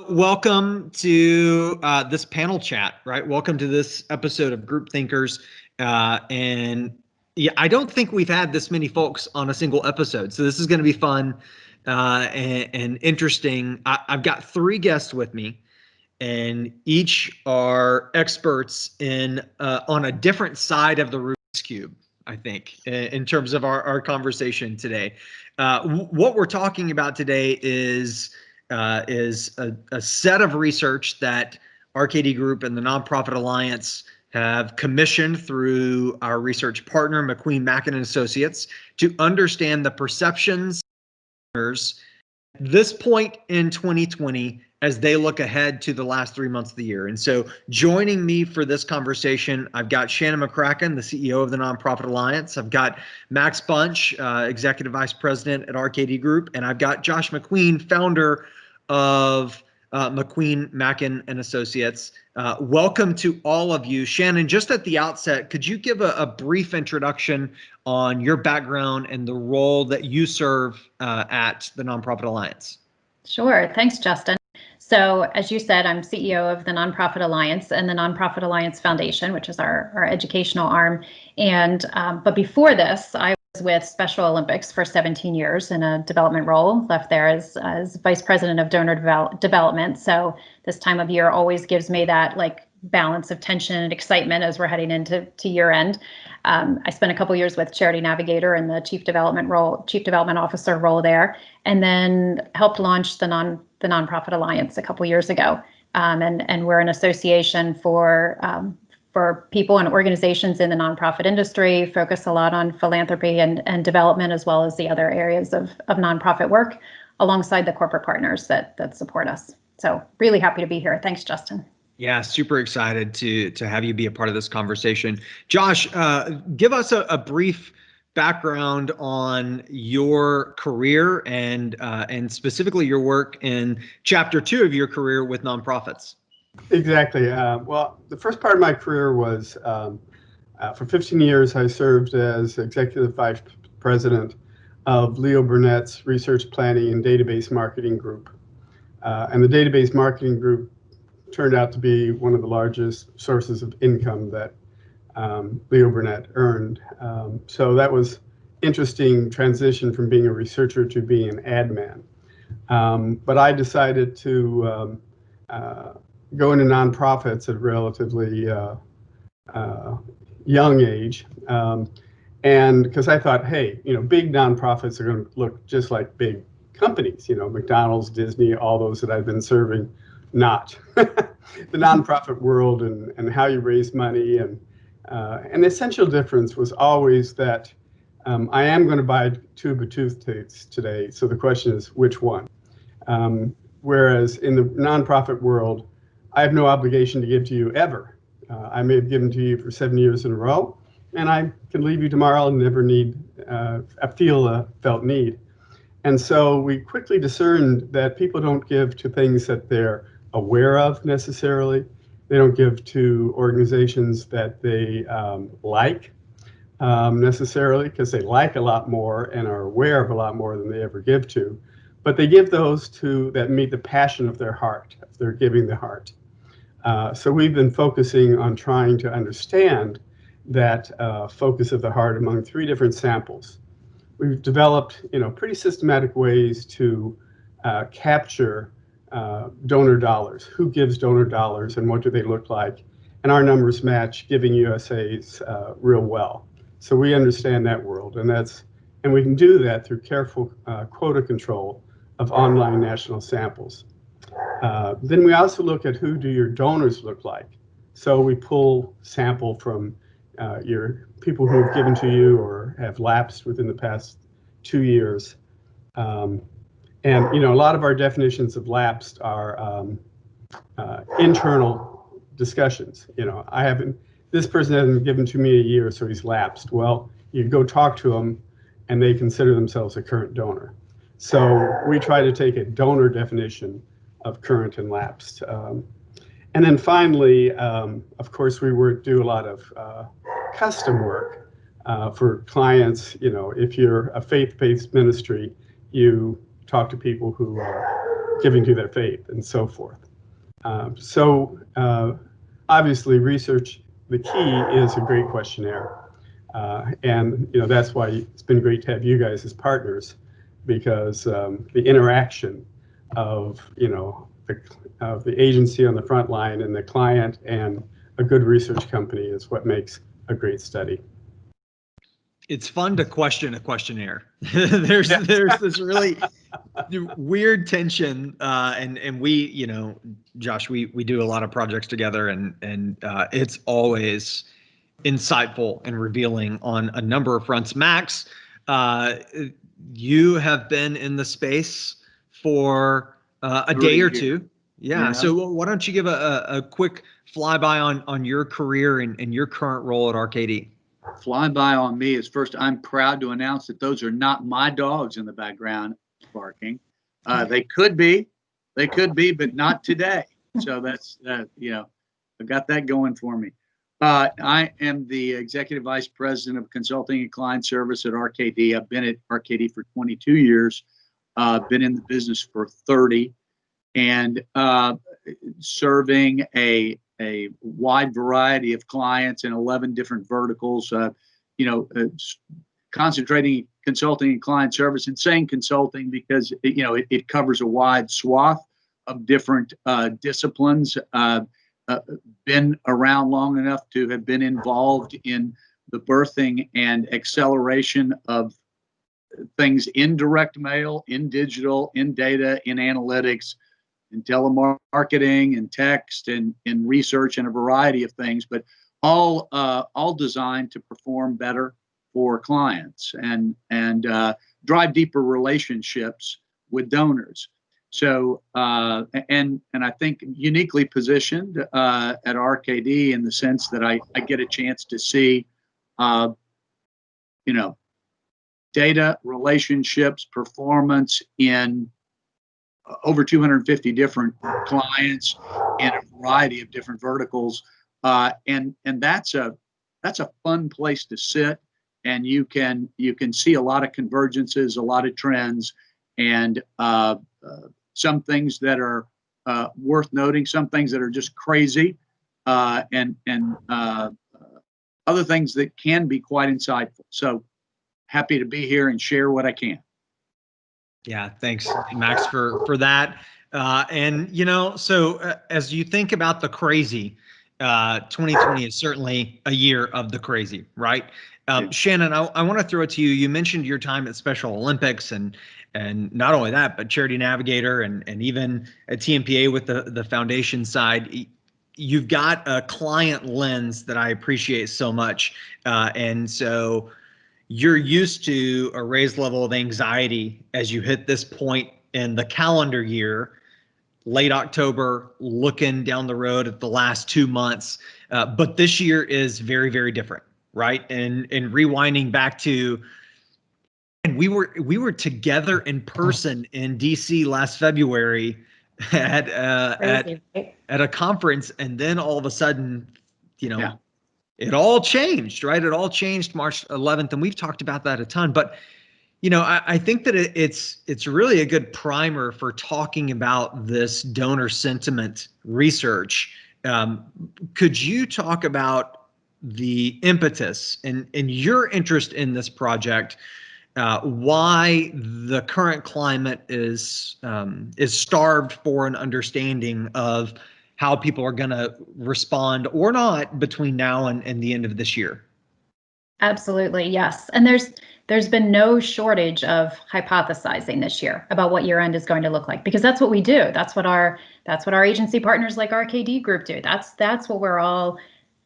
Welcome to this panel chat, right? Welcome to this episode of Group Thinkers. And yeah, I don't think we've had this many folks on a single episode. So this is going to be fun and interesting. I've got three guests with me, and each are experts in on a different side of the Rubik's Cube, I think, in terms of our conversation today. What we're talking about today is a set of research that RKD Group and the Nonprofit Alliance have commissioned through our research partner, Mackin Associates, to understand the perceptions of this point in 2020 as they look ahead to the last 3 months of the year. And so joining me for this conversation, I've got Shannon McCracken, the CEO of the Nonprofit Alliance. I've got Max Bunch, Executive Vice President at RKD Group. And I've got Josh McQueen, founder of Mackin Associates. Welcome to all of you. Shannon, just at the outset, could you give a brief introduction on your background and the role that you serve at the Nonprofit Alliance? Sure. Thanks, Justin. So as you said, I'm CEO of the Nonprofit Alliance and the Nonprofit Alliance Foundation, which is our educational arm. And but before this, I was with Special Olympics for 17 years in a development role, left there as Vice President of Donor Development. So this time of year always gives me that balance of tension and excitement as we're heading into year end. I spent a couple years with Charity Navigator in the Chief Development Officer role there, and then helped launch the Nonprofit Alliance a couple years ago. And we're an association for people and organizations in the nonprofit industry, focus a lot on philanthropy and development, as well as the other areas of nonprofit work, alongside the corporate partners that support us. So really happy to be here. Thanks, Justin. Yeah, super excited to have you be a part of this conversation. Josh, give us a brief background on your career and specifically your work in Chapter 2 of your career with nonprofits. Exactly. Well, the first part of my career was for 15 years, I served as Executive Vice President of Leo Burnett's Research Planning and Database Marketing Group. And the Database Marketing Group turned out to be one of the largest sources of income that Leo Burnett earned. So that was interesting transition from being a researcher to being an ad man. But I decided to go into nonprofits at a relatively young age. And because I thought, hey, big nonprofits are going to look just like big companies, McDonald's, Disney, all those that I've been serving. Not the nonprofit world and how you raise money, and the essential difference was always that I am going to buy a tube of toothpaste today. So the question is, which one? Whereas in the nonprofit world, I have no obligation to give to you ever. I may have given to you for 7 years in a row, and I can leave you tomorrow and never feel a felt need. And so we quickly discerned that people don't give to things that they're aware of necessarily. They don't give to organizations that they like necessarily, because they like a lot more and are aware of a lot more than they ever give to. But they give those that meet the passion of their heart, if they're giving the heart. So we've been focusing on trying to understand that focus of the heart among 3 different samples. We've developed, pretty systematic ways to capture donor dollars. Who gives donor dollars and what do they look like? And our numbers match Giving USA's real well. So we understand that world, and we can do that through careful quota control of online national samples. Then we also look at who do your donors look like. So we pull sample from your people who have given to you or have lapsed within the past 2 years. And a lot of our definitions of lapsed are internal discussions. This person hasn't given to me a year, so he's lapsed. Well, you go talk to them, and they consider themselves a current donor. So we try to take a donor definition of current and lapsed. And then finally, of course, we do a lot of custom work for clients. If you're a faith-based ministry, you talk to people who are giving to their faith and so forth. Obviously, research, the key is a great questionnaire. And that's why it's been great to have you guys as partners, because the interaction of the agency on the front line and the client and a good research company is what makes a great study. It's fun to question a questionnaire. there's this really weird tension, and we, Josh, we do a lot of projects together, and it's always insightful and revealing on a number of fronts. Max, you have been in the space for a day or two. Yeah. So why don't you give a quick flyby on your career and your current role at RKD? Flyby on me is first, I'm proud to announce that those are not my dogs in the background barking. They could be, but not today. So that's, I've got that going for me. I am the Executive Vice President of Consulting and Client Service at RKD. I've been at RKD for 22 years, been in the business for 30, and serving a wide variety of clients in 11 different verticals, concentrating consulting and client service, and saying consulting because it covers a wide swath of different disciplines. Been around long enough to have been involved in the birthing and acceleration of things in direct mail, in digital, in data, in analytics, in telemarketing, and text, and in research, and a variety of things, but all designed to perform better for clients and drive deeper relationships with donors. So and I think uniquely positioned at RKD in the sense that I get a chance to see data, relationships, performance in over 250 different clients in a variety of different verticals, and that's a fun place to sit, and you can see a lot of convergences, a lot of trends, and some things that are worth noting, some things that are just crazy, and other things that can be quite insightful. So happy to be here and share what I can. Yeah, thanks, Max, for that. As you think about the crazy, 2020 is certainly a year of the crazy, right? Shannon, I want to throw it to you. You mentioned your time at Special Olympics, and not only that, but Charity Navigator, and even at TMPA with the foundation side. You've got a client lens that I appreciate so much, and so you're used to a raised level of anxiety as you hit this point in the calendar year, late October, looking down the road at the last 2 months. But this year is very, very different, right? And rewinding back to, and we were together in person in DC last February at a conference, and then all of a sudden, it all changed, right? It all changed March 11th, and we've talked about that a ton. But I think that it's really a good primer for talking about this donor sentiment research. Could you talk about the impetus and your interest in this project? Why the current climate is starved for an understanding of how people are going to respond or not between now and the end of this year? Absolutely, yes. And there's been no shortage of hypothesizing this year about what year end is going to look like, because that's what we do. That's what our agency partners like RKD Group do. That's what we're all.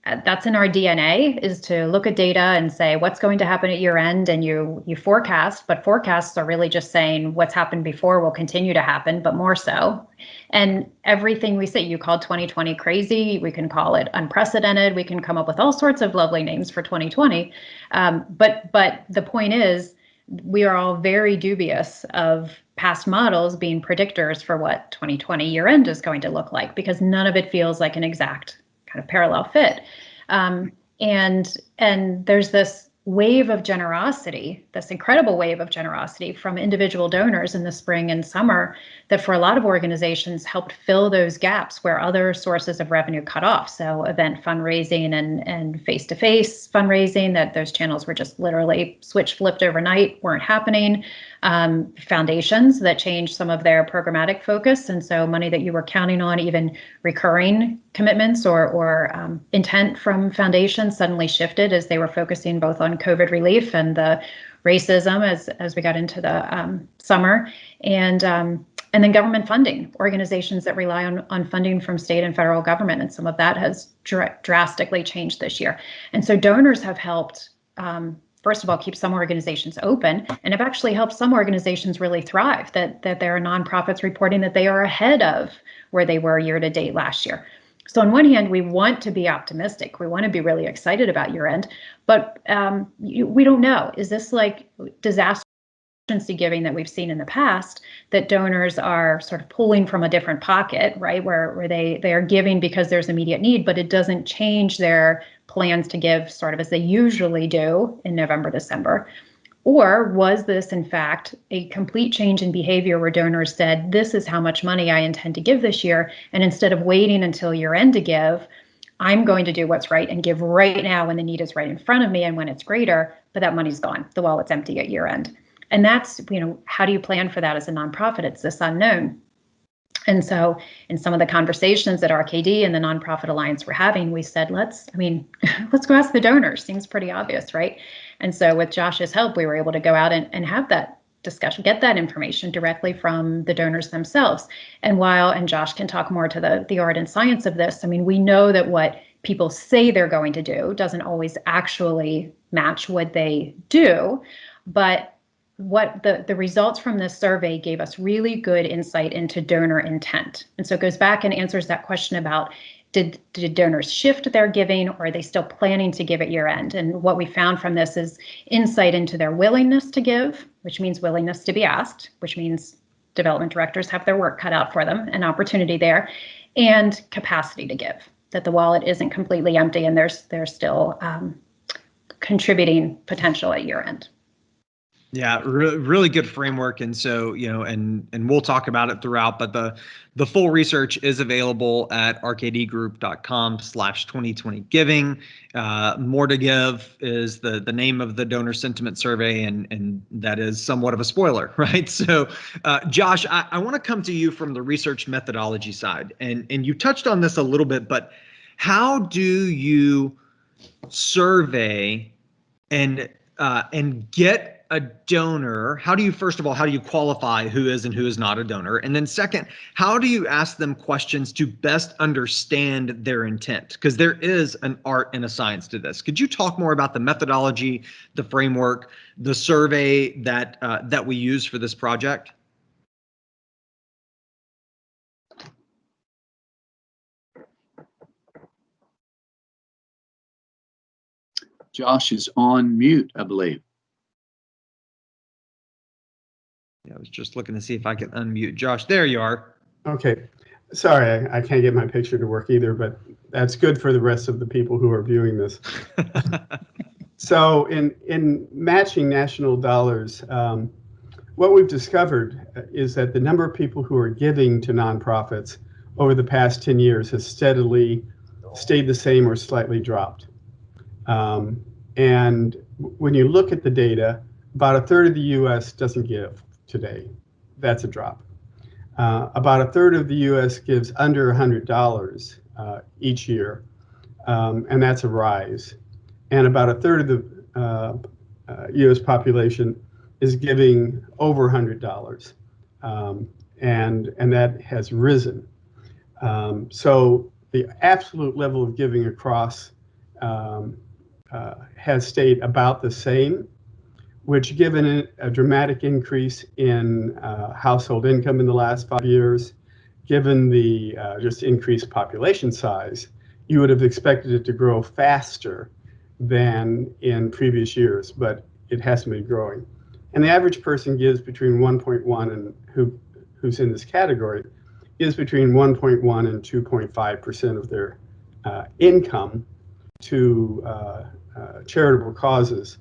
That's in our DNA, is to look at data and say what's going to happen at year end, and you forecast, but forecasts are really just saying what's happened before will continue to happen, but more so. And everything we say, you call 2020 crazy, we can call it unprecedented, we can come up with all sorts of lovely names for 2020. But the point is, we are all very dubious of past models being predictors for what 2020 year end is going to look like, because none of it feels like an exact kind of parallel fit. And there's this wave of generosity, this incredible wave of generosity from individual donors in the spring and summer that for a lot of organizations helped fill those gaps where other sources of revenue cut off. So event fundraising and face-to-face fundraising, that those channels were just literally flipped overnight, weren't happening. Foundations that changed some of their programmatic focus. And so money that you were counting on, even recurring commitments or intent from foundations suddenly shifted as they were focusing both on COVID relief and the racism as we got into the summer. And then government funding, organizations that rely on funding from state and federal government. And some of that has drastically changed this year. And so donors have helped first of all, keep some organizations open, and have actually helped some organizations really thrive, that there are nonprofits reporting that they are ahead of where they were year to date last year. So on one hand, we want to be optimistic. We want to be really excited about year end, but we don't know. Is this like disaster giving that we've seen in the past, that donors are sort of pulling from a different pocket, right, where they are giving because there's immediate need, but it doesn't change their plans to give sort of as they usually do in November, December? Or was this, in fact, a complete change in behavior where donors said, this is how much money I intend to give this year, and instead of waiting until year end to give, I'm going to do what's right and give right now when the need is right in front of me and when it's greater, but that money's gone, the wallet's empty at year end. And that's, how do you plan for that as a nonprofit? It's this unknown. And so in some of the conversations that RKD and the Nonprofit Alliance were having, we said, let's go ask the donors. Seems pretty obvious, right? And so with Josh's help, we were able to go out and have that discussion, get that information directly from the donors themselves. And Josh can talk more to the art and science of this, we know that what people say they're going to do doesn't always actually match what they do, but what the results from this survey gave us really good insight into donor intent. And so it goes back and answers that question about, did donors shift their giving, or are they still planning to give at year end? And what we found from this is insight into their willingness to give, which means willingness to be asked, which means development directors have their work cut out for them, an opportunity there, and capacity to give, that the wallet isn't completely empty and there's still contributing potential at year end. Yeah, really good framework. And so, and we'll talk about it throughout, but the full research is available at rkdgroup.com/2020 giving. More to Give is the name of the donor sentiment survey, and that is somewhat of a spoiler, right? So, Josh, I want to come to you from the research methodology side, and you touched on this a little bit, but how do you survey and get a donor? How do you qualify who is and who is not a donor? And then second, how do you ask them questions to best understand their intent? Because there is an art and a science to this. Could you talk more about the methodology, the framework, the survey that we use for this project? Josh is on mute, I believe. Yeah, I was just looking to see if I could unmute Josh. There you are. Okay. Sorry, I can't get my picture to work either, but that's good for the rest of the people who are viewing this. So in matching national dollars, what we've discovered is that the number of people who are giving to nonprofits over the past 10 years has steadily stayed the same or slightly dropped. And when you look at the data, about a third of the U.S. doesn't give today. That's a drop. About a third of the U.S. gives under $100 each year, and that's a rise. And about a third of the U.S. population is giving over $100, and that has risen. So the absolute level of giving across has stayed about the same, which, given a dramatic increase in household income in the last 5 years, given the just increased population size, you would have expected it to grow faster than in previous years, but it hasn't been growing. And the average person gives between 1.1 and who's in this category is between 1.1 and 2.5% of their income to charitable causes.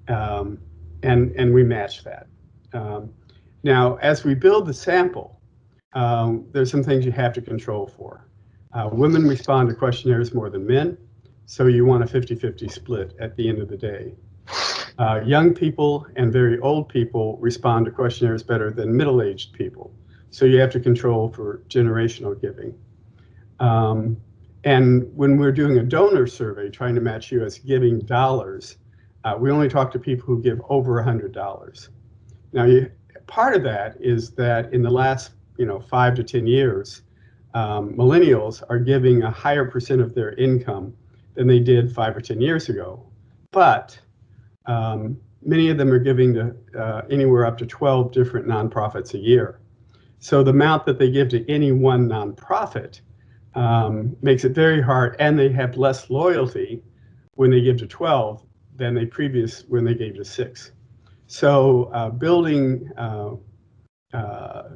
and we match that. Now, as we build the sample, there's some things you have to control for. Women respond to questionnaires more than men, so you want a 50-50 split at the end of the day. Young people and very old people respond to questionnaires better than middle-aged people, so you have to control for generational giving. And when we're doing a donor survey, trying to match U.S. giving dollars, we only talk to people who give over $100. Now, part of that is that in the last 5 to 10 years, millennials are giving a higher percent of their income than they did 5 or 10 years ago. But many of them are giving to anywhere up to 12 different nonprofits a year. So the amount that they give to any one nonprofit makes it very hard, and they have less loyalty when they give to 12 than when they gave to 6. So building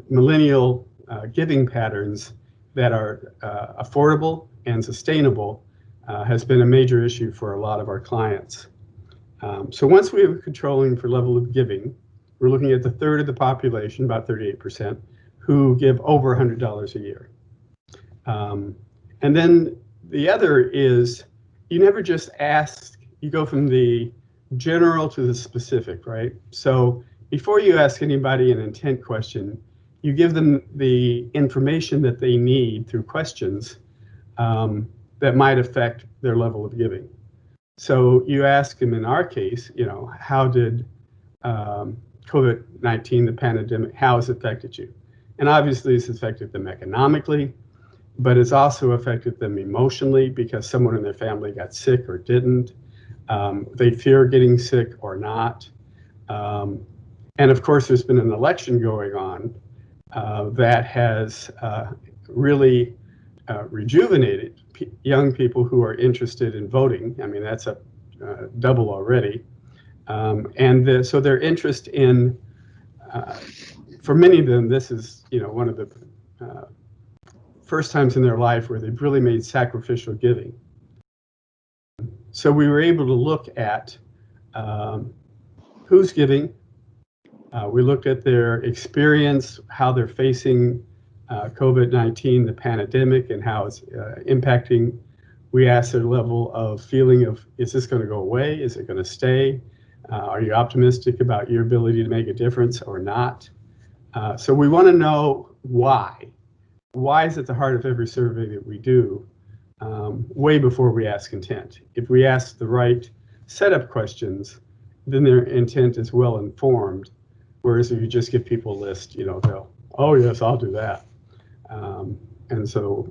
millennial giving patterns that are affordable and sustainable has been a major issue for a lot of our clients. So once we are controlling for level of giving, we're looking at the third of the population, about 38%, who give over $100 a year. And then the other is, you never just ask, you go from the general to the specific, right? So before you ask anybody an intent question, you give them the information that they need through questions that might affect their level of giving. So you ask them, in our case, how did COVID-19, the pandemic, how has it affected you? And obviously it's affected them economically, but it's also affected them emotionally because someone in their family got sick or didn't. They fear getting sick or not. And of course, there's been an election going on that has really rejuvenated young people who are interested in voting. I mean, that's a double already. So their interest in, for many of them, this is one of the first times in their life where they've really made sacrificial giving. So we were able to look at who's giving. We looked at their experience, how they're facing COVID-19, the pandemic, and how it's impacting. We asked their level of feeling of, is this going to go away? Is it going to stay? Are you optimistic about your ability to make a difference or not? So we want to know why. Why is at the heart of every survey that we do, way before we ask intent. If we ask the right setup questions, then their intent is well informed. Whereas if you just give people a list, they'll, oh yes, I'll do that. And so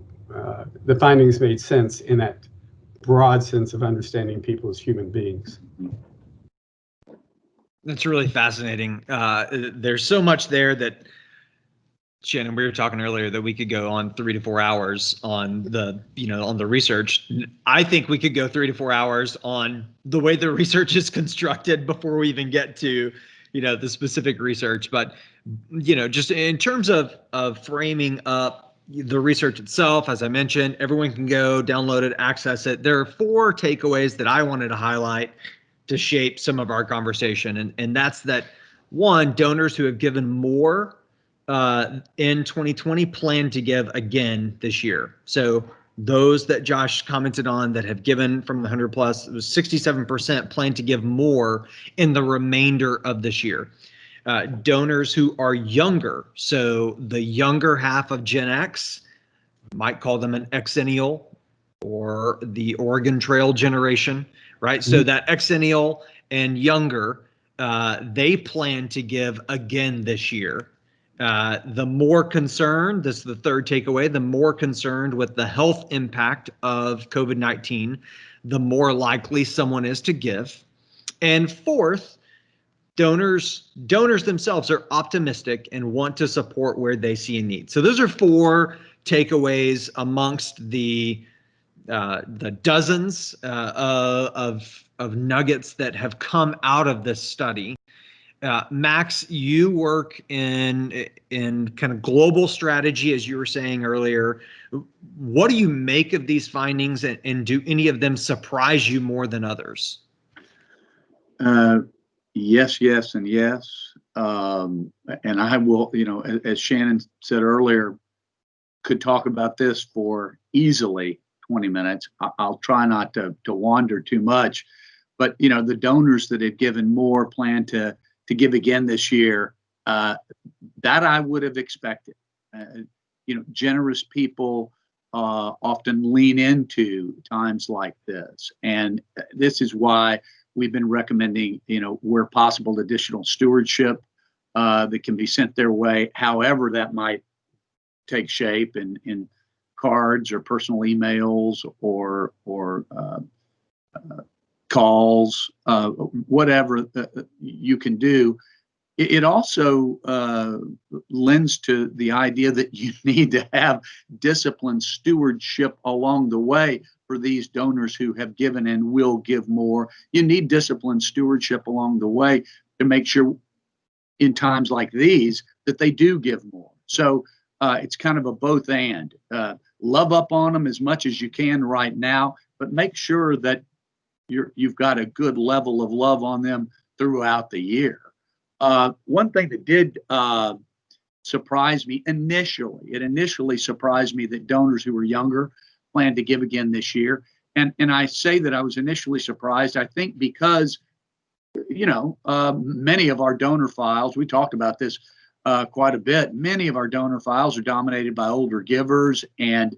the findings made sense in that broad sense of understanding people as human beings. That's really fascinating. There's so much there that, Shannon, we were talking earlier that we could go on 3 to 4 hours on the, on the research. I think we could go 3 to 4 hours on the way the research is constructed before we even get to, the specific research. But, just in terms of framing up the research itself, as I mentioned, everyone can go download it, access it. There are 4 takeaways that I wanted to highlight to shape some of our conversation. And that's that, 1, donors who have given more in 2020 plan to give again this year. So those that Josh commented on that have given from the 100 plus, it was 67% plan to give more in the remainder of this year. Donors who are younger, so the younger half of Gen X, might call them an Xennial or the Oregon Trail generation, right? Mm-hmm. So that Xennial and younger, they plan to give again this year. The more concerned, this is the 3rd takeaway, the more concerned with the health impact of COVID-19, the more likely someone is to give. And 4th, donors themselves are optimistic and want to support where they see a need. So those are 4 takeaways amongst the dozens of nuggets that have come out of this study. Max, you work in kind of global strategy, as you were saying earlier. What do you make of these findings, and do any of them surprise you more than others? Yes, yes, and yes. And I will, as Shannon said earlier, could talk about this for easily 20 minutes. I'll try not to wander too much, but the donors that had given more plan to give again this year. That I would have expected. Generous people often lean into times like this, and this is why we've been recommending, where possible, additional stewardship that can be sent their way, however that might take shape in cards or personal emails or calls, whatever you can do. It also lends to the idea that you need to have disciplined stewardship along the way for these donors who have given and will give more. You need disciplined stewardship along the way to make sure in times like these that they do give more. So it's kind of a both and. Love up on them as much as you can right now, but make sure that you've got a good level of love on them throughout the year. One thing that did surprise me initially surprised me that donors who were younger plan to give again this year. And I say that I was initially surprised, I think, because many of our donor files, we talked about this quite a bit. Many of our donor files are dominated by older givers. And,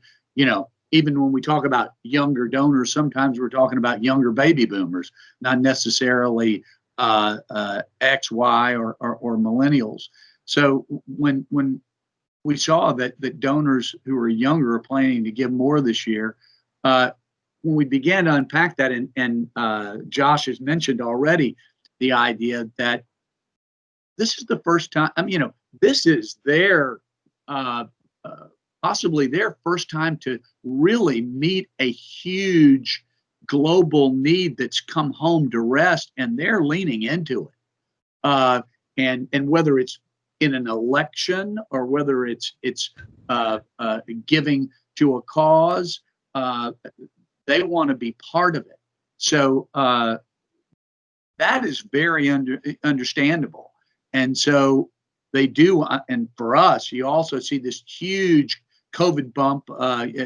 even when we talk about younger donors, sometimes we're talking about younger baby boomers, not necessarily X, Y, or millennials. So when we saw that donors who are younger are planning to give more this year, when we began to unpack that, and Josh has mentioned already the idea that this is the first time, this is their possibly their first time to really meet a huge global need that's come home to rest, and they're leaning into it. And whether it's in an election or whether it's giving to a cause, they want to be part of it. So that is very understandable. And so they do. And for us, you also see this huge COVID bump.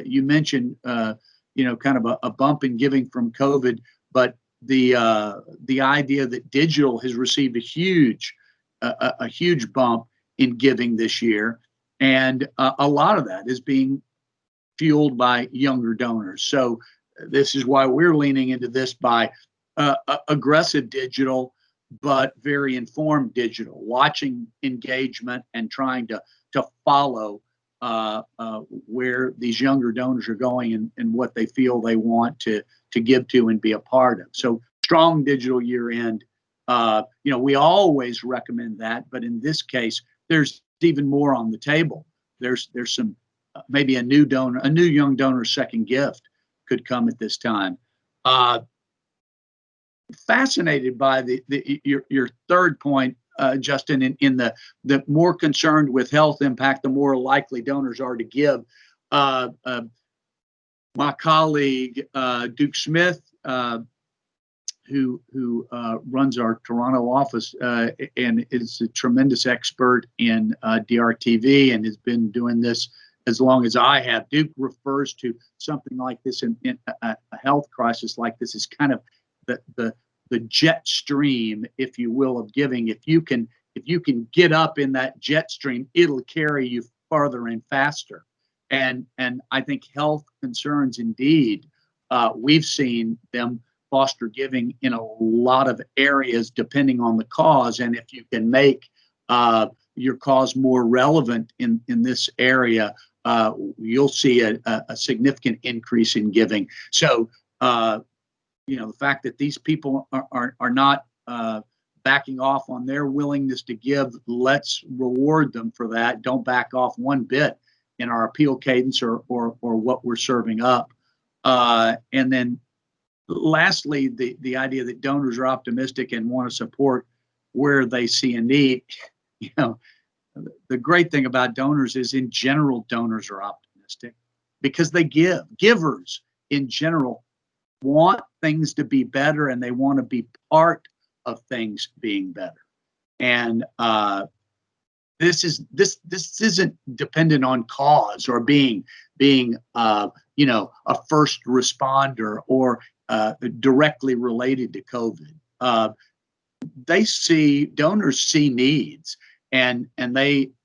You mentioned, kind of a bump in giving from COVID, but the idea that digital has received a huge bump in giving this year, and a lot of that is being fueled by younger donors. So this is why we're leaning into this by aggressive digital, but very informed digital, watching engagement and trying to follow where these younger donors are going and what they feel they want to give to and be a part of. So strong digital year end. We always recommend that, but in this case, there's even more on the table. There's some maybe a new young donor's second gift could come at this time. Fascinated by your third point, Justin, in the more concerned with health impact, the more likely donors are to give. My colleague Duke Smith, who runs our Toronto office and is a tremendous expert in DRTV and has been doing this as long as I have. Duke refers to something like this in a health crisis like this as kind of the jet stream, if you will, of giving. If you can get up in that jet stream, it'll carry you farther and faster. And I think health concerns, indeed, we've seen them foster giving in a lot of areas depending on the cause. And if you can make your cause more relevant in this area, you'll see a significant increase in giving. So the fact that these people are not backing off on their willingness to give, let's reward them for that. Don't back off one bit in our appeal cadence or what we're serving up. And then lastly, the idea that donors are optimistic and want to support where they see a need. The great thing about donors is, in general, donors are optimistic because they give. Givers in general want things to be better, and they want to be part of things being better. And this isn't dependent on cause or being a first responder or directly related to COVID. Donors see needs, and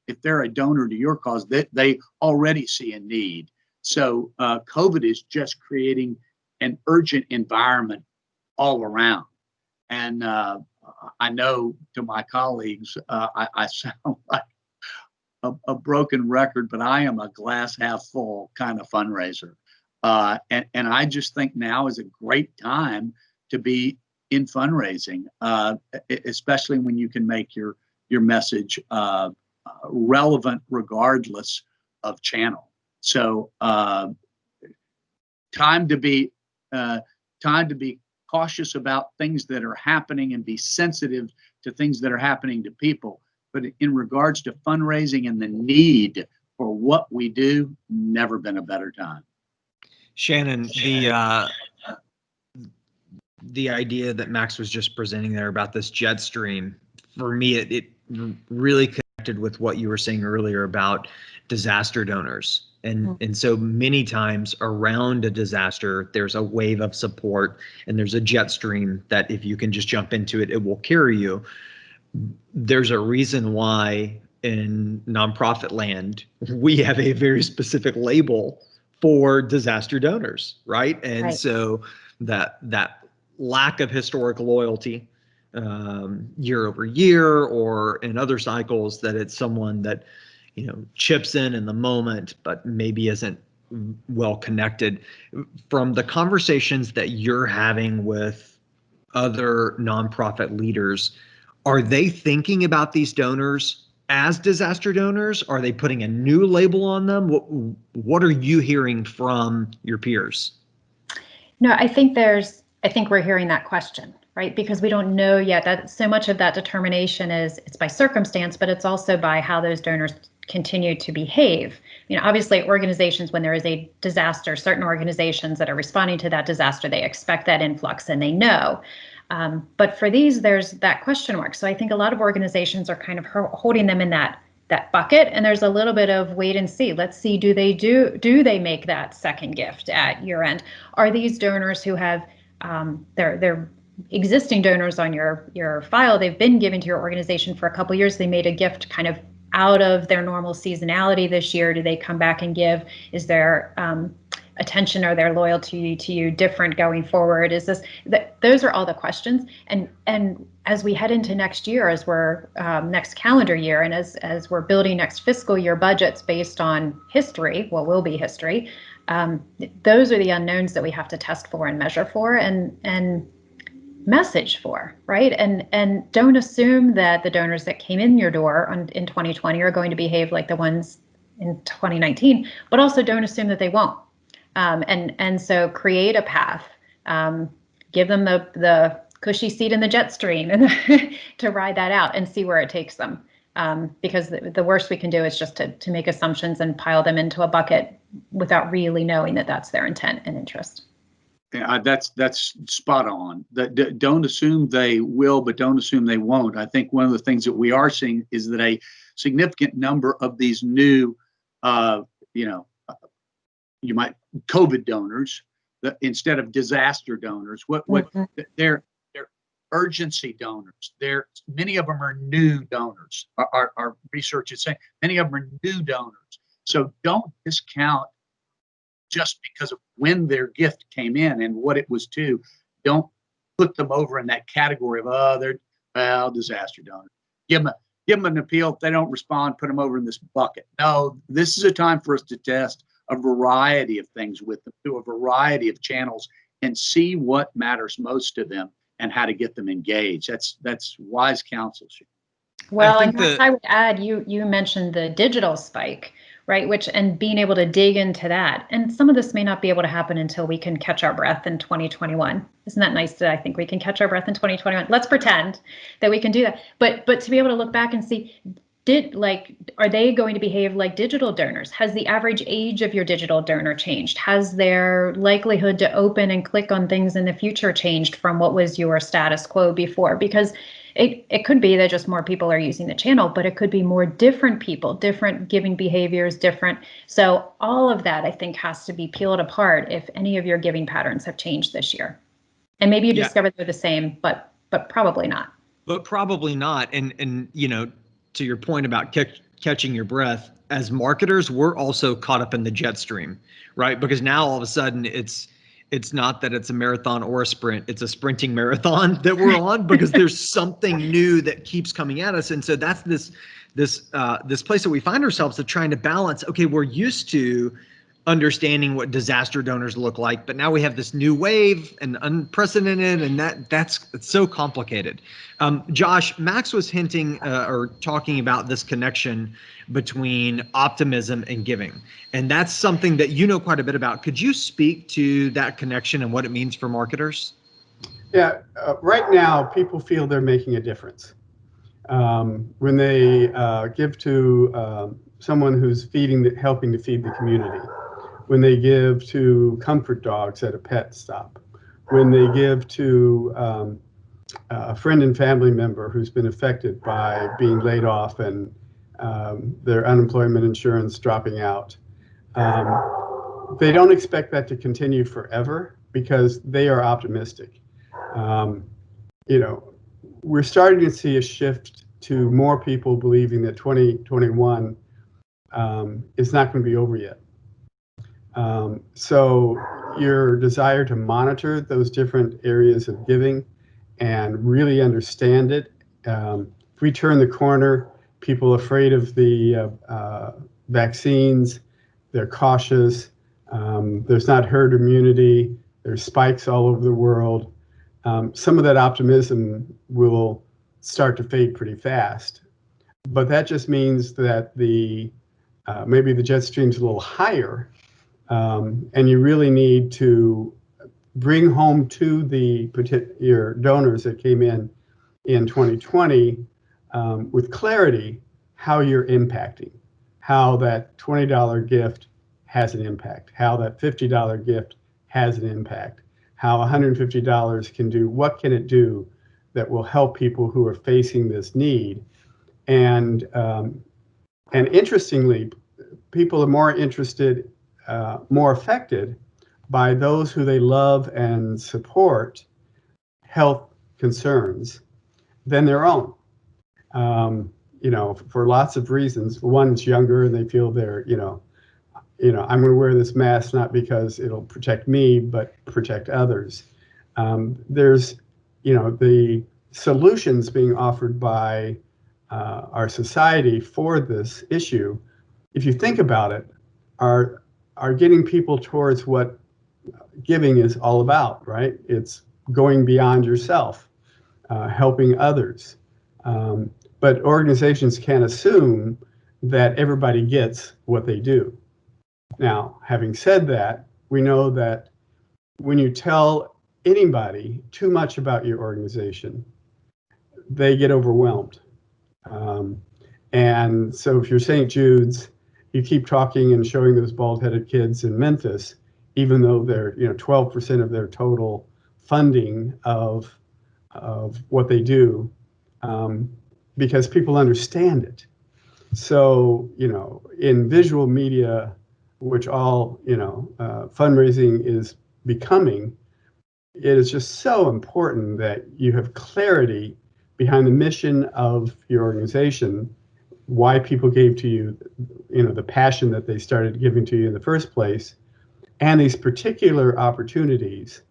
if they're a donor to your cause, they already see a need. So COVID is just creating an urgent environment all around. And I know to my colleagues, I sound like a broken record, but I am a glass half full kind of fundraiser. And I just think now is a great time to be in fundraising, especially when you can make your message relevant regardless of channel. So time to be cautious about things that are happening and be sensitive to things that are happening to people. But in regards to fundraising and the need for what we do, never been a better time. Shannon, the idea that Max was just presenting there about this jet stream, for me, it really connected with what you were saying earlier about disaster donors. And so many times around a disaster, there's a wave of support and there's a jet stream that if you can just jump into it, it will carry you. There's a reason why in nonprofit land, we have a very specific label for disaster donors, right? And right. So that lack of historic loyalty year over year or in other cycles, that it's someone that chips in the moment, but maybe isn't well connected. From the conversations that you're having with other nonprofit leaders, are they thinking about these donors as disaster donors? Are they putting a new label on them? What are you hearing from your peers? No, I think we're hearing that question, right? Because we don't know yet. That so much of that determination it's by circumstance, but it's also by how those donors continue to behave. Obviously organizations, when there is a disaster, certain organizations that are responding to that disaster, they expect that influx and they know. But for these, there's that question mark. So I think a lot of organizations are kind of holding them in that bucket, and there's a little bit of wait and see. Let's see, do they make that second gift at year end? Are these donors who have they're existing donors on your file? They've been given to your organization for a couple of years. They made a gift kind of out of their normal seasonality this year. Do they come back and give? Is their attention or their loyalty to you different going forward? Those are all the questions. And as we head into next year, as we're next calendar year, and as we're building next fiscal year budgets based on history, what will be history, those are the unknowns that we have to test for and measure for and message for, right? And don't assume that the donors that came in your door in 2020 are going to behave like the ones in 2019, but also don't assume that they won't. And so create a path, give them the cushy seat in the jet stream and to ride that out and see where it takes them. Because the worst we can do is just to make assumptions and pile them into a bucket without really knowing that that's their intent and interest. Yeah, that's spot on. Don't assume they will, but don't assume they won't. I think one of the things that we are seeing is that a significant number of these new, COVID donors, instead of disaster donors, they're urgency donors. Many of them are new donors. Our research is saying many of them are new donors. So don't discount just because of when their gift came in and what it was to. Don't put them over in that category of they're disaster donors. Give them an appeal. If they don't respond, put them over in this bucket. No, this is a time for us to test a variety of things with them through a variety of channels and see what matters most to them and how to get them engaged. That's wise counsel. Well, I would add, you mentioned the digital spike, right? And being able to dig into that. And some of this may not be able to happen until we can catch our breath in 2021. Isn't that nice that I think we can catch our breath in 2021? Let's pretend that we can do that. But to be able to look back and see, are they going to behave like digital donors? Has the average age of your digital donor changed? Has their likelihood to open and click on things in the future changed from what was your status quo before? Because it could be that just more people are using the channel, but it could be more different people, different giving behaviors, different. So all of that, I think, has to be peeled apart if any of your giving patterns have changed this year. And maybe you discovered they're the same, but probably not. But probably not. And to your point about catching your breath, as marketers, we're also caught up in the jet stream, right? Because now all of a sudden it's not that it's a marathon or a sprint, it's a sprinting marathon that we're on because there's something new that keeps coming at us. And so that's this place that we find ourselves of trying to balance. Okay, we're used to understanding what disaster donors look like, but now we have this new wave and unprecedented, and it's so complicated. Josh, Max was hinting or talking about this connection between optimism and giving, and that's something that you know quite a bit about. Could you speak to that connection and what it means for marketers? Yeah, right now people feel they're making a difference when they give to someone who's helping to feed the community. When they give to comfort dogs at a pet stop, when they give to a friend and family member who's been affected by being laid off and their unemployment insurance dropping out. They don't expect that to continue forever because they are optimistic. We're starting to see a shift to more people believing that 2021 is not going to be over yet. So your desire to monitor those different areas of giving and really understand it. If we turn the corner, people afraid of the vaccines, they're cautious. There's not herd immunity. There's spikes all over the world. Some of that optimism will start to fade pretty fast. But that just means that maybe the jet stream's a little higher. And you really need to bring home to your donors that came in 2020 with clarity how you're impacting, how that $20 gift has an impact, how that $50 gift has an impact, how $150 what can it do that will help people who are facing this need. And interestingly, people are more interested, more affected by those who they love and support health concerns than their own. For lots of reasons. One, it's younger and they feel they're, I'm going to wear this mask not because it'll protect me, but protect others. There's, the solutions being offered by our society for this issue, if you think about it, are getting people towards what giving is all about, right? It's going beyond yourself, helping others. But organizations can't assume that everybody gets what they do. Now, having said that, we know that when you tell anybody too much about your organization, they get overwhelmed. And so if you're St. Jude's, you keep talking and showing those bald-headed kids in Memphis, even though they're 12% of their total funding of what they do, because people understand it. So in visual media, which all fundraising is becoming, it is just so important that you have clarity behind the mission of your organization, why people gave to you, the passion that they started giving to you in the first place, and these particular opportunities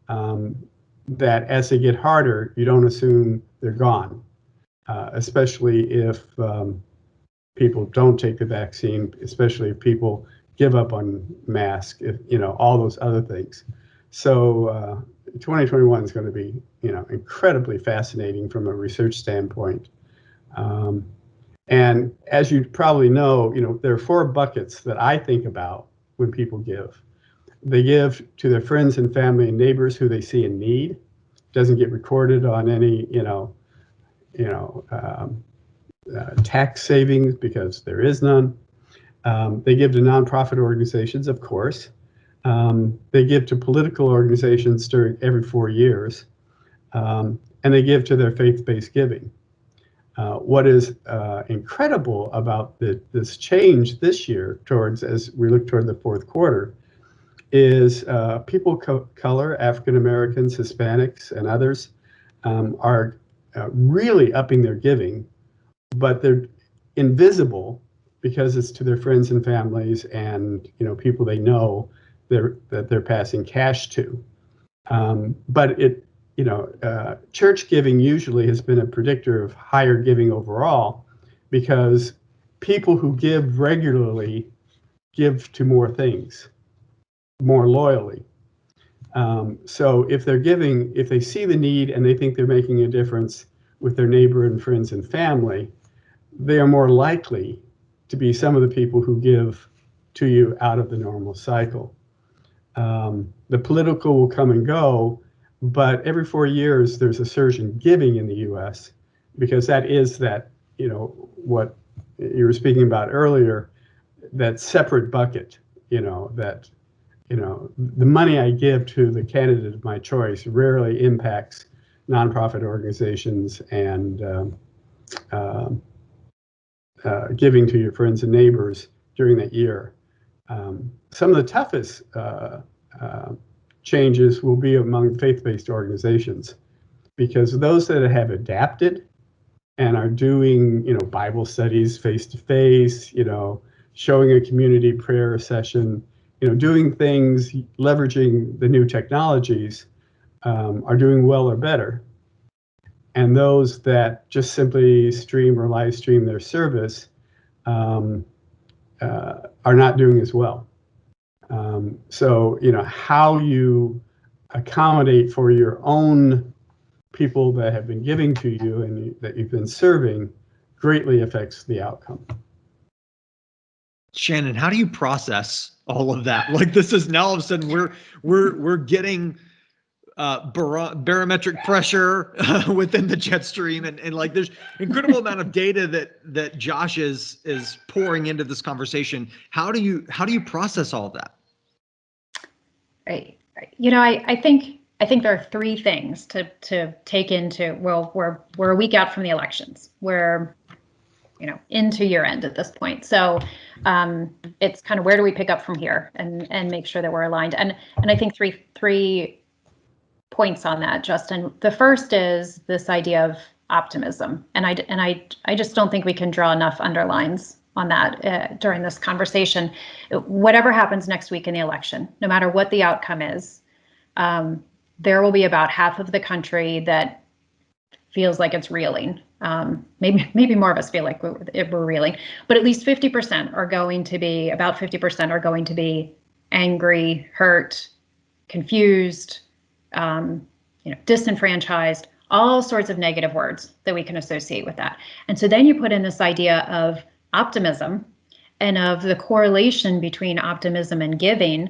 that as they get harder, you don't assume they're gone, especially if people don't take the vaccine, especially if people give up on masks, all those other things. So 2021 is going to be, incredibly fascinating from a research standpoint. And as you probably know, there are 4 buckets that I think about when people give. They give to their friends and family and neighbors who they see in need. Doesn't get recorded on any, tax savings because there is none. They give to nonprofit organizations, of course. They give to political organizations every 4 years. And they give to their faith-based giving. What is incredible about this change this year as we look toward the fourth quarter is people color, African Americans, Hispanics, and others are really upping their giving, but they're invisible because it's to their friends and families and people they know that they're passing cash to. But church giving usually has been a predictor of higher giving overall because people who give regularly give to more things, more loyally. So if they see the need and they think they're making a difference with their neighbor and friends and family, they are more likely to be some of the people who give to you out of the normal cycle. The political will come and go, but every 4 years there's a surge in giving in the U.S. because that is what you were speaking about earlier, that separate bucket, the money I give to the candidate of my choice rarely impacts nonprofit organizations and giving to your friends and neighbors during that year. Some of the toughest changes will be among faith-based organizations because those that have adapted and are doing, Bible studies face-to-face, showing a community prayer session, doing things, leveraging the new technologies, are doing well or better. And those that just simply stream or live stream their service are not doing as well. So, how you accommodate for your own people that have been giving to you and that you've been serving greatly affects the outcome. Shannon, how do you process all of that? Like, this is now all of a sudden we're getting barometric pressure within the jet stream, and like there's incredible amount of data that Josh is pouring into this conversation. How do you process all of that? Right. I think there are three things to take into. Well, we're a week out from the elections. We're into year end at this point. So it's kind of where do we pick up from here and make sure that we're aligned. And I think three points on that, Justin. The first is this idea of optimism, and I just don't think we can draw enough underlines on that during this conversation. Whatever happens next week in the election, no matter what the outcome is, there will be about half of the country that feels like it's reeling. Maybe more of us feel like we're reeling, but at least 50% are going to be, about 50% are going to be angry, hurt, confused, disenfranchised, all sorts of negative words that we can associate with that. And so then you put in this idea of optimism and of the correlation between optimism and giving.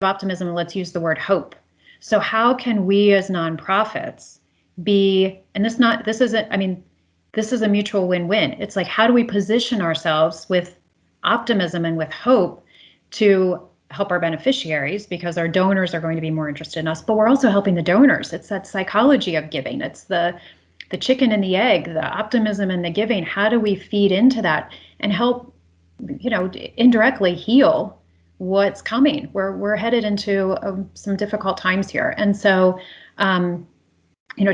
Optimism, let's use the word hope. So how can we as nonprofits be, and this is a mutual win-win. It's like, how do we position ourselves with optimism and with hope to help our beneficiaries, because our donors are going to be more interested in us, but we're also helping the donors. It's that psychology of giving. It's the chicken and the egg, the optimism and the giving. How do we feed into that and help, indirectly heal what's coming? We're headed into some difficult times here. And so,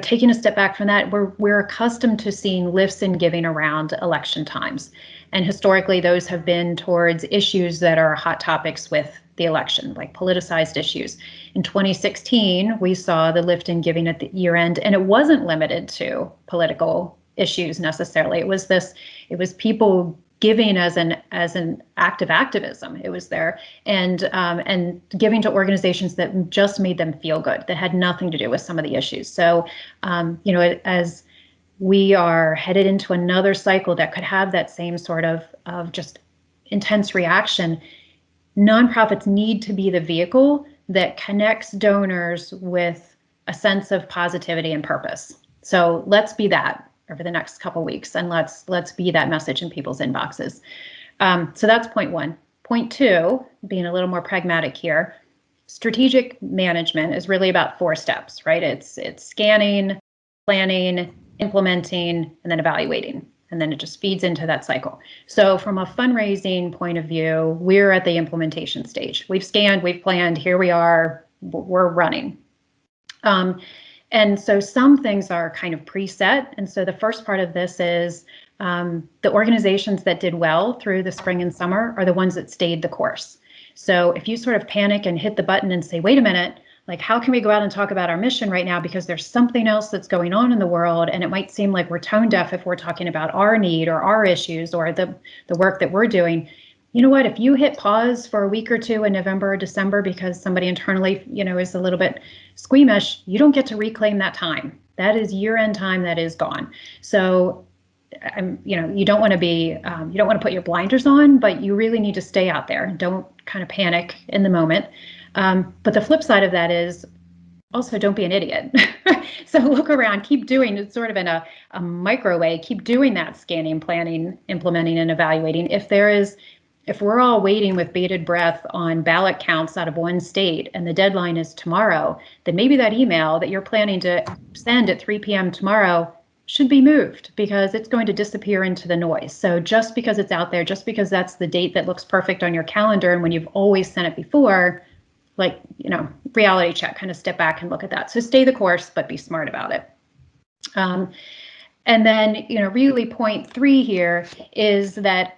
taking a step back from that, we're accustomed to seeing lifts in giving around election times. And historically, those have been towards issues that are hot topics with the election, like politicized issues. In 2016, we saw the lift in giving at the year end, and it wasn't limited to political issues necessarily. It was people giving as an act of activism. It was there, and giving to organizations that just made them feel good, that had nothing to do with some of the issues. So, as we are headed into another cycle that could have that same sort of just intense reaction, nonprofits need to be the vehicle that connects donors with a sense of positivity and purpose. So let's be that. over the next couple weeks, and let's be that message in people's inboxes. So that's point one. Point two, being a little more pragmatic here, strategic management is really about 4 steps, right? It's scanning, planning, implementing, and then evaluating. And then it just feeds into that cycle. So from a fundraising point of view, we're at the implementation stage. We've scanned, we've planned, here we are, we're running. And so some things are kind of preset. And so the first part of this is the organizations that did well through the spring and summer are the ones that stayed the course. So if you sort of panic and hit the button and say, wait a minute, like, how can we go out and talk about our mission right now because there's something else that's going on in the world, and it might seem like we're tone deaf if we're talking about our need or our issues or the work that we're doing. You know what, if you hit pause for a week or two in November or December because somebody internally, is a little bit squeamish, you don't get to reclaim that time. That is year-end time that is gone. So you don't want to be, you don't want to put your blinders on, but you really need to stay out there. Don't kind of panic in the moment. But the flip side of that is also don't be an idiot. So look around, keep doing it sort of in a micro way, keep doing that scanning, planning, implementing, and evaluating. If we're all waiting with bated breath on ballot counts out of one state and the deadline is tomorrow, then maybe that email that you're planning to send at 3 p.m. tomorrow should be moved because it's going to disappear into the noise. So just because it's out there, just because that's the date that looks perfect on your calendar and when you've always sent it before, reality check, kind of step back and look at that. So stay the course, but be smart about it. And then, really point 3 here is that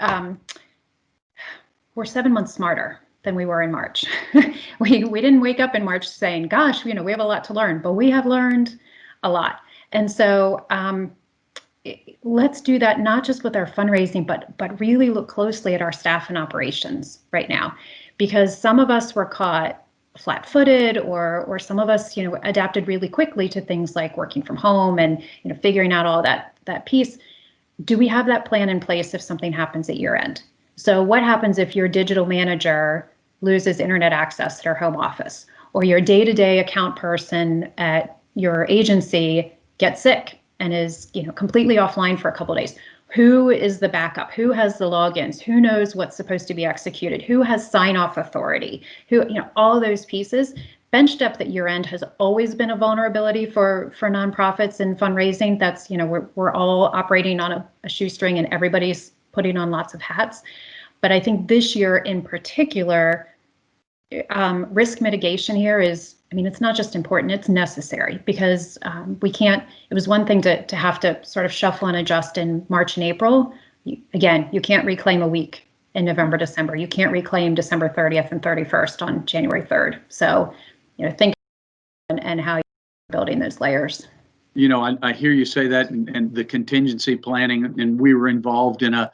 we're 7 months smarter than we were in March. We didn't wake up in March saying, gosh, we have a lot to learn, but we have learned a lot. And so let's do that, not just with our fundraising, but really look closely at our staff and operations right now, because some of us were caught flat-footed or some of us, adapted really quickly to things like working from home and, figuring out all that piece. Do we have that plan in place if something happens at year end? So what happens if your digital manager loses internet access at her home office, or your day-to-day account person at your agency gets sick and is, completely offline for a couple of days? Who is the backup? Who has the logins? Who knows what's supposed to be executed? Who has sign-off authority? Who, all those pieces. Bench depth at year end has always been a vulnerability for nonprofits and fundraising. That's, we're all operating on a shoestring and everybody's putting on lots of hats. But I think this year in particular, risk mitigation here is, it's not just important, it's necessary, because we can't, it was one thing to have to sort of shuffle and adjust in March and April. You can't reclaim a week in November, December. You can't reclaim December 30th and 31st on January 3rd. So, think and how you're building those layers. I hear you say that, and the contingency planning, and we were involved in a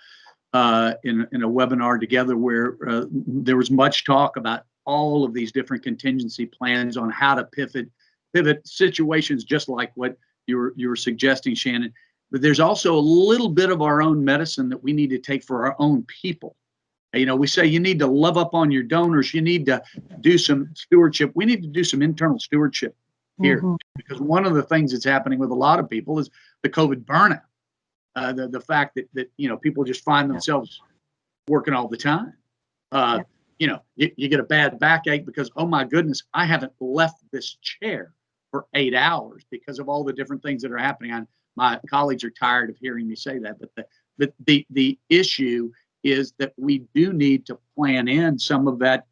webinar together where there was much talk about all of these different contingency plans on how to pivot situations, just like what you were suggesting, Shannon. But there's also a little bit of our own medicine that we need to take for our own people. We say you need to love up on your donors. You need to do some stewardship. We need to do some internal stewardship here, because one of the things that's happening with a lot of people is the COVID burnout. The fact that people just find themselves working all the time. You get a bad backache because, oh my goodness, I haven't left this chair for 8 hours because of all the different things that are happening. My colleagues are tired of hearing me say that, but the issue is that we do need to plan in some of that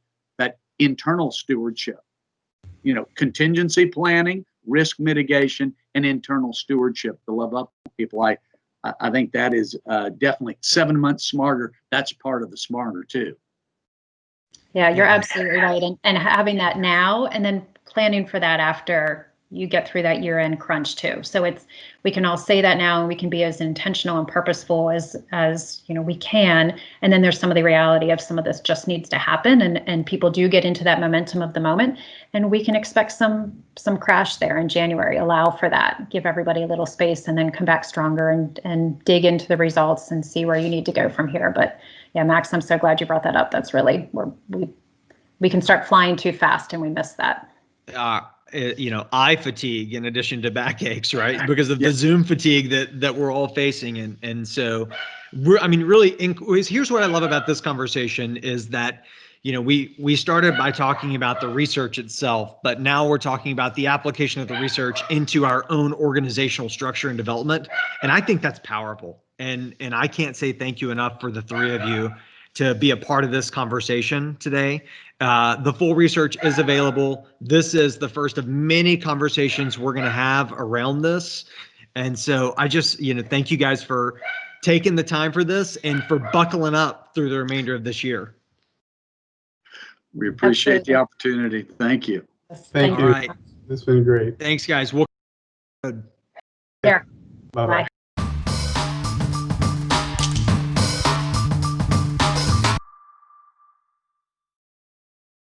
internal stewardship. Contingency planning, risk mitigation, and internal stewardship to love up people. I think that is definitely 7 months smarter. That's part of the smarter too. Yeah, you're absolutely right. And having that now and then planning for that after you get through that year-end crunch too. So we can all say that now, and we can be as intentional and purposeful as we can. And then there's some of the reality of some of this just needs to happen, and people do get into that momentum of the moment, and we can expect some crash there in January. Allow for that, give everybody a little space, and then come back stronger and dig into the results and see where you need to go from here. But yeah, Max, I'm so glad you brought that up. That's really we can start flying too fast and we miss that. eye fatigue in addition to backaches, right? Because of Yeah. the Zoom fatigue that we're all facing. And so really, here's what I love about this conversation is that, we started by talking about the research itself, but now we're talking about the application of the research into our own organizational structure and development. And I think that's powerful. And I can't say thank you enough for the three of you to be a part of this conversation today. The full research is available. This is the first of many conversations we're going to have around this. And so I just, thank you guys for taking the time for this and for buckling up through the remainder of this year. We appreciate Absolutely. the opportunity. Thank you. Thank you. All right. This has been great. Thanks, guys. We'll There. Bye-bye. Bye.